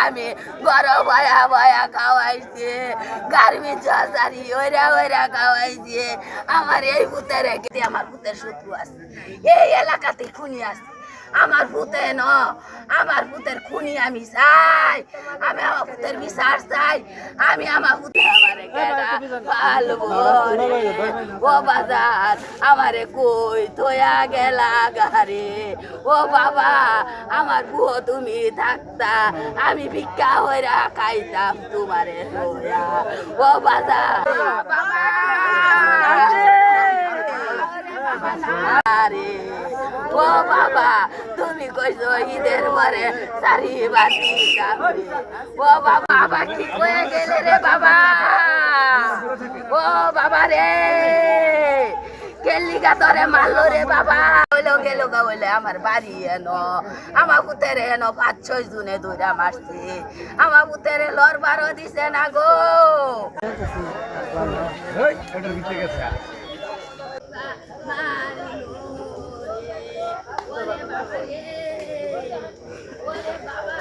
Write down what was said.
আমি বড় ভয়া ভয়া খাওয়াইছে গার্মি চাষারি ওইরা ওইরা খাওয়াইছে আমার এই ভূতের আমার ভূতের শত্রু আছে এই এলাকাতে খুনি আছে আমার ভূতে ন আমার ভূতের খুনি আমি চাই আমি আমার ভূতের বিচার চাই আমি আমার ভূতে আমারে পালবো ও বাজার আমারে কই থয়া গেলা গারে ও বাবা আমার বুয়ো তুমি থাকতা আমি ভিক্ষা হইরা খাইতাম তোমারে থয়া ও বাজার আরে ও বাবা তুমি কইছো ঈদের পরে সারি বাতি ও বাবা আবার কি কয়ে গেলে রে বাবা ও বাবা রে কেলিকা তোরে মারলো রে বাবা হইলো গেল গা হইলে আমার বাড়ি এনো আমার পুতেরে এনো ৫-৬ জনে ধরে মারছে আমার পুতেরে লড়বারও দিছে না গো ওরে বাবা